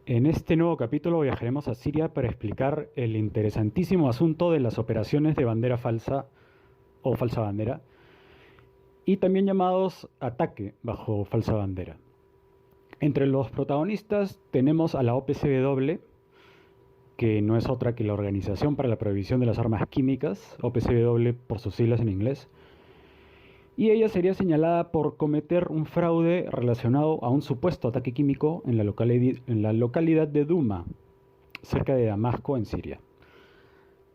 En este nuevo capítulo viajaremos a Siria para explicar el interesantísimo asunto de las operaciones de bandera falsa o falsa bandera, y también llamados ataque bajo falsa bandera. Entre los protagonistas tenemos a la OPCW, que no es otra que la Organización para la Prohibición de las Armas Químicas, OPCW por sus siglas en inglés, y ella sería señalada por cometer un fraude relacionado a un supuesto ataque químico en la localidad de Duma, cerca de Damasco, en Siria.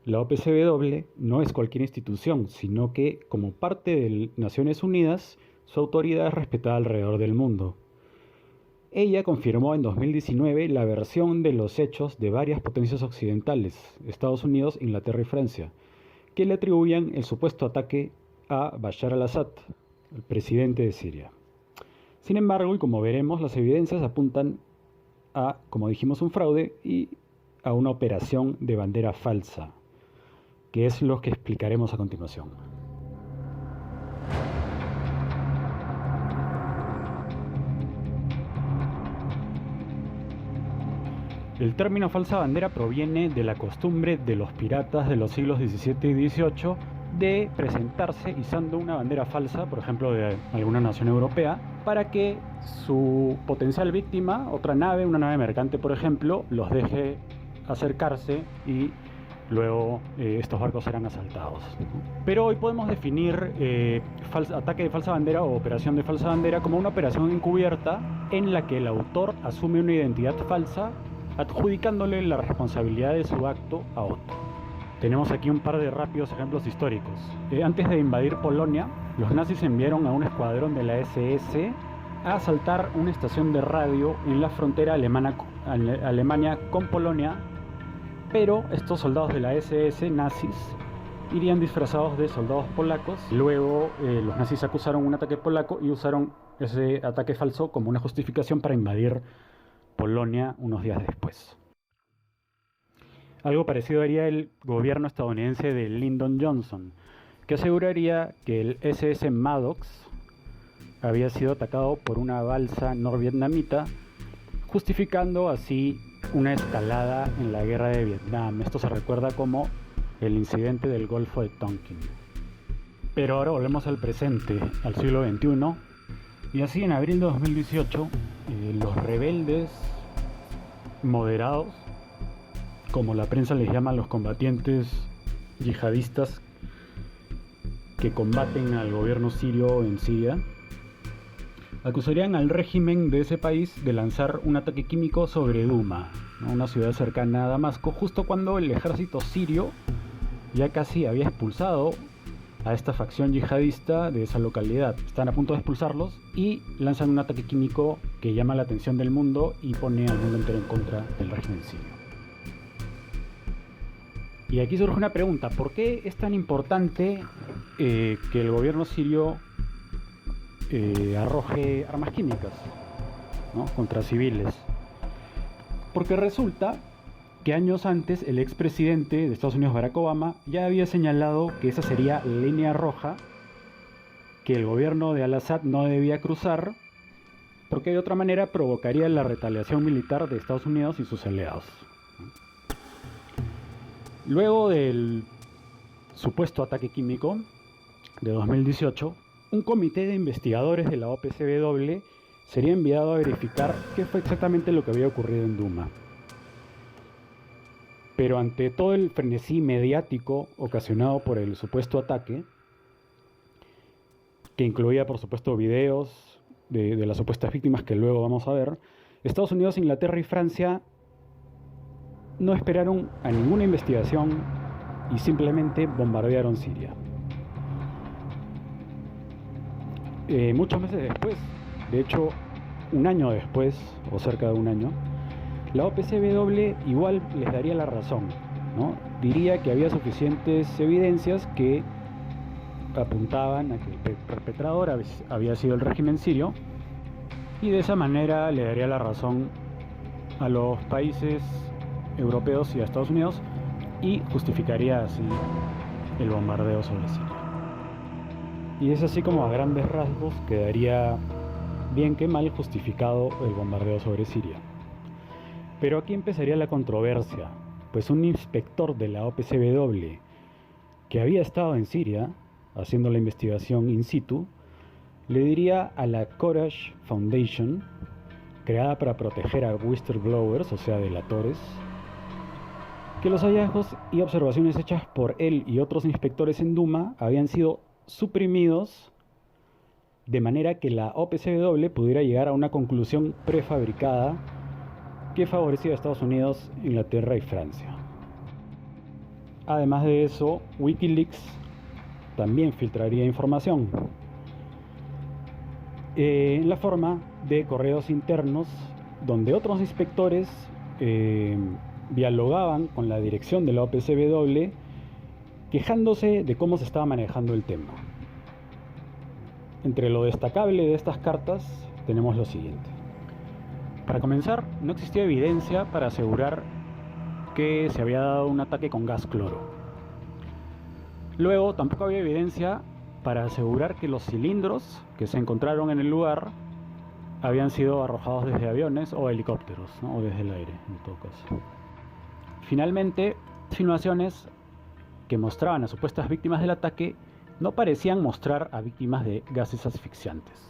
La OPCW no es cualquier institución, sino que, como parte de Naciones Unidas, su autoridad es respetada alrededor del mundo. Ella confirmó en 2019 la versión de los hechos de varias potencias occidentales, Estados Unidos, Inglaterra y Francia, que le atribuían el supuesto ataque a Bashar al-Assad, el presidente de Siria. Sin embargo, y como veremos, las evidencias apuntan a, como dijimos, un fraude y a una operación de bandera falsa, que es lo que explicaremos a continuación. El término falsa bandera proviene de la costumbre de los piratas de los siglos XVII y XVIII de presentarse izando una bandera falsa, por ejemplo de alguna nación europea, para que su potencial víctima, otra nave, una nave mercante por ejemplo, los deje acercarse y luego estos barcos serán asaltados. Pero hoy podemos definir ataque de falsa bandera o operación de falsa bandera como una operación encubierta en la que el autor asume una identidad falsa, adjudicándole la responsabilidad de su acto a otro. Tenemos aquí un par de rápidos ejemplos históricos. Antes de invadir Polonia, los nazis enviaron a un escuadrón de la SS a asaltar una estación de radio en la frontera Alemania con Polonia, pero estos soldados de la SS nazis irían disfrazados de soldados polacos. Luego los nazis acusaron un ataque polaco y usaron ese ataque falso como una justificación para invadir Polonia unos días después. Algo parecido haría el gobierno estadounidense de Lyndon Johnson, que aseguraría que el SS Maddox había sido atacado por una balsa norvietnamita, justificando así una escalada en la guerra de Vietnam. Esto se recuerda como el incidente del Golfo de Tonkin. Pero ahora volvemos al presente, al siglo XXI, y así en abril de 2018, los rebeldes moderados, como la prensa les llama a los combatientes yihadistas que combaten al gobierno sirio en Siria, acusarían al régimen de ese país de lanzar un ataque químico sobre Duma, una ciudad cercana a Damasco, justo cuando el ejército sirio ya casi había expulsado a esta facción yihadista de esa localidad. Están a punto de expulsarlos y lanzan un ataque químico que llama la atención del mundo y pone al mundo entero en contra del régimen sirio. Y aquí surge una pregunta: ¿por qué es tan importante que el gobierno sirio arroje armas químicas, ¿no?, contra civiles? Porque resulta que años antes el expresidente de Estados Unidos, Barack Obama, ya había señalado que esa sería la línea roja que el gobierno de al-Assad no debía cruzar, porque de otra manera provocaría la retaliación militar de Estados Unidos y sus aliados. Luego del supuesto ataque químico de 2018, un comité de investigadores de la OPCW sería enviado a verificar qué fue exactamente lo que había ocurrido en Duma. Pero ante todo el frenesí mediático ocasionado por el supuesto ataque, que incluía por supuesto videos de las supuestas víctimas que luego vamos a ver, Estados Unidos, Inglaterra y Francia no esperaron a ninguna investigación y simplemente bombardearon Siria. Muchos meses después, de hecho un año después, o cerca de un año, la OPCW igual les daría la razón, ¿no? Diría que había suficientes evidencias que apuntaban a que el perpetrador había sido el régimen sirio, y de esa manera le daría la razón a los países europeos y a Estados Unidos, y justificaría así el bombardeo sobre Siria. Y es así como a grandes rasgos quedaría bien que mal justificado el bombardeo sobre Siria. Pero aquí empezaría la controversia, pues un inspector de la OPCW que había estado en Siria haciendo la investigación in situ, le diría a la Courage Foundation, creada para proteger a whistleblowers, o sea, delatores, que los hallazgos y observaciones hechas por él y otros inspectores en Duma habían sido suprimidos de manera que la OPCW pudiera llegar a una conclusión prefabricada que favorecía a Estados Unidos, Inglaterra y Francia. Además de eso, Wikileaks también filtraría información en la forma de correos internos donde otros inspectores dialogaban con la dirección de la OPCW quejándose de cómo se estaba manejando el tema. Entre lo destacable de estas cartas tenemos lo siguiente. Para comenzar, no existía evidencia para asegurar que se había dado un ataque con gas cloro. Luego, tampoco había evidencia para asegurar que los cilindros que se encontraron en el lugar habían sido arrojados desde aviones o helicópteros, ¿no? O desde el aire, en todo caso. Finalmente, insinuaciones que mostraban a supuestas víctimas del ataque no parecían mostrar a víctimas de gases asfixiantes.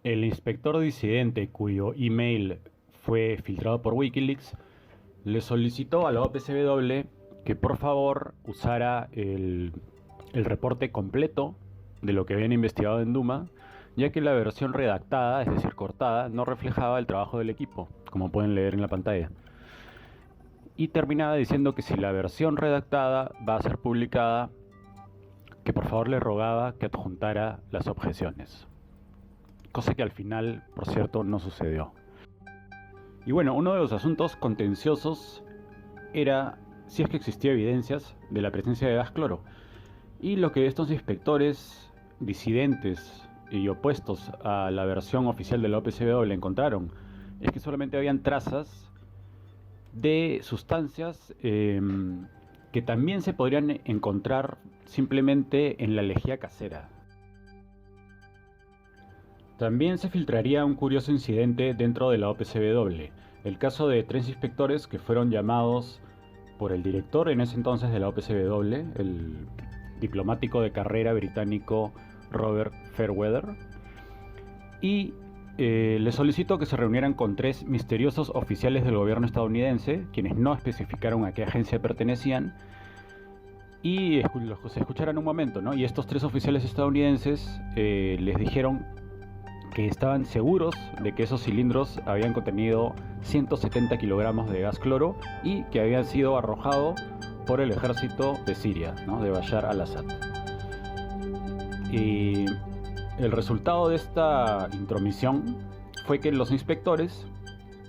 El inspector disidente, cuyo email fue filtrado por Wikileaks, le solicitó a la OPCW que por favor usara el reporte completo de lo que habían investigado en Duma, ya que la versión redactada, es decir, cortada, no reflejaba el trabajo del equipo, como pueden leer en la pantalla. Y terminaba diciendo que si la versión redactada va a ser publicada, que por favor le rogaba que adjuntara las objeciones. Cosa que al final, por cierto, no sucedió. Y bueno, uno de los asuntos contenciosos era si es que existía evidencias de la presencia de gas cloro. Y lo que estos inspectores disidentes y opuestos a la versión oficial de la OPCW encontraron es que solamente habían trazas de sustancias que también se podrían encontrar simplemente en la lejía casera. También se filtraría un curioso incidente dentro de la OPCW, el caso de 3 inspectores que fueron llamados por el director en ese entonces de la OPCW, el diplomático de carrera británico Robert Fairweather, y le solicitó que se reunieran con 3 misteriosos oficiales del gobierno estadounidense, quienes no especificaron a qué agencia pertenecían, y los escucharan un momento, ¿no? Y estos 3 oficiales estadounidenses les dijeron que estaban seguros de que esos cilindros habían contenido 170 kilogramos de gas cloro y que habían sido arrojados por el ejército de Siria, ¿no? De Bashar al-Assad. Y el resultado de esta intromisión fue que los inspectores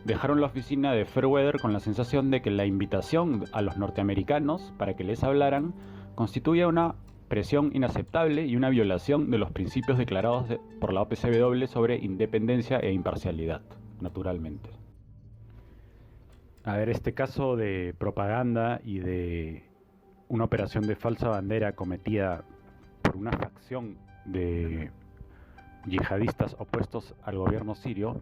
dejaron la oficina de Fairweather con la sensación de que la invitación a los norteamericanos para que les hablaran constituía una presión inaceptable y una violación de los principios declarados por la OPCW sobre independencia e imparcialidad, naturalmente. A ver, este caso de propaganda y de una operación de falsa bandera cometida por una facción de yihadistas opuestos al gobierno sirio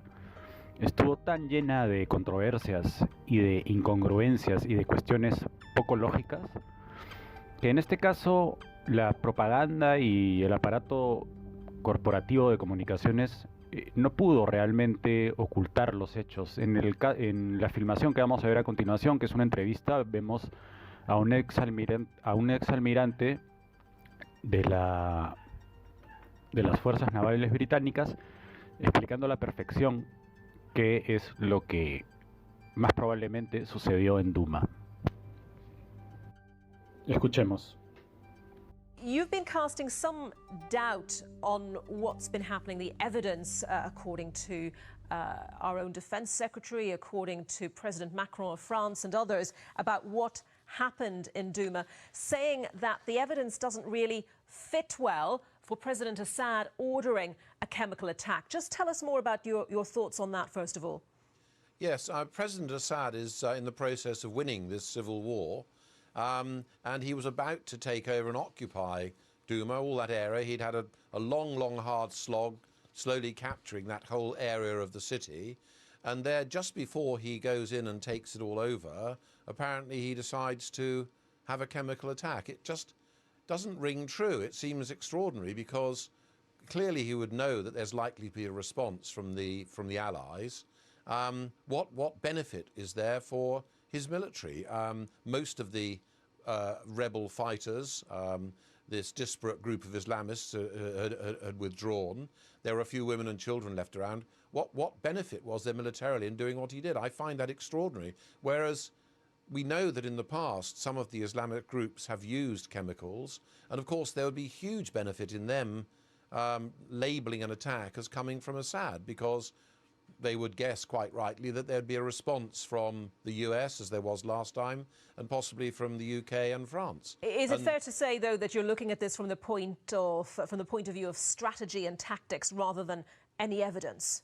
estuvo tan llena de controversias y de incongruencias y de cuestiones poco lógicas que en este caso La propaganda y el aparato corporativo de comunicaciones no pudo realmente ocultar los hechos. En la filmación que vamos a ver a continuación, que es una entrevista, vemos a un ex almirante de de las fuerzas navales británicas explicando a la perfección qué es lo que más probablemente sucedió en Duma. Escuchemos. You've been casting some doubt on what's been happening, the evidence, according to our own defense secretary, according to President Macron of France and others, about what happened in Douma, saying that the evidence doesn't really fit well for President Assad ordering a chemical attack. Just tell us more about your thoughts on that, first of all. Yes, President Assad is in the process of winning this civil war. And he was about to take over and occupy Douma, all that area. He'd had a long, hard slog, slowly capturing that whole area of the city. And there, just before he goes in and takes it all over, apparently he decides to have a chemical attack. It just doesn't ring true. It seems extraordinary because clearly he would know that there's likely to be a response from the Allies. What benefit is there for his military? Most of the rebel fighters, this disparate group of Islamists had withdrawn. There were a few women and children left around. What benefit was there militarily in doing what he did? I find that extraordinary. Whereas we know that in the past some of the Islamic groups have used chemicals, and of course there would be huge benefit in them labelling an attack as coming from Assad, because they would guess quite rightly that there'd be a response from the US, as there was last time, and possibly from the UK and France. Is it fair to say, though, that you're looking at this from the point of view of strategy and tactics rather than any evidence?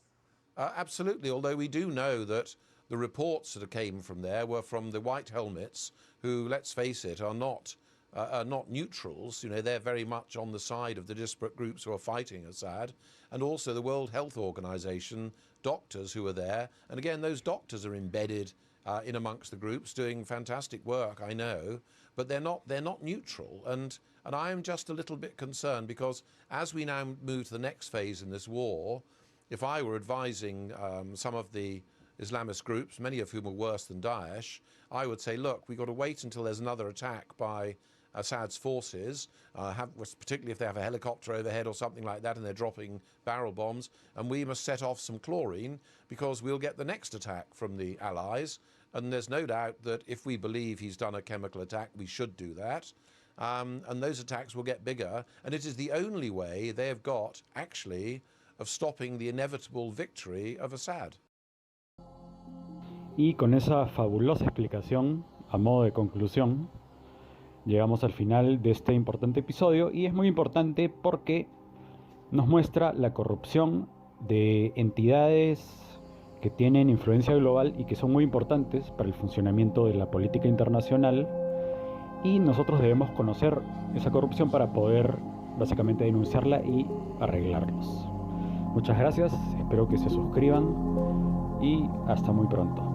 Absolutely, although we do know that the reports that came from there were from the White Helmets, who, let's face it, are not neutrals. You know, they're very much on the side of the disparate groups who are fighting Assad, and also the World Health Organization doctors who are there. And again, those doctors are embedded in amongst the groups, doing fantastic work, I know, but they're not neutral. And I am just a little bit concerned, because as we now move to the next phase in this war, if I were advising some of the Islamist groups, many of whom are worse than Daesh, I would say, look, we've got to wait until there's another attack by Assad's forces, particularly if they have a helicopter overhead or something like that and they're dropping barrel bombs, and we must set off some chlorine, because we'll get the next attack from the Allies. And there's no doubt that if we believe he's done a chemical attack, we should do that. And those attacks will get bigger, and it is the only way they have got, actually, of stopping the inevitable victory of Assad. Y con esa fabulosa explicación, a modo de conclusión, llegamos al final de este importante episodio, y es muy importante porque nos muestra la corrupción de entidades que tienen influencia global y que son muy importantes para el funcionamiento de la política internacional, y nosotros debemos conocer esa corrupción para poder básicamente denunciarla y arreglarlos. Muchas gracias, espero que se suscriban y hasta muy pronto.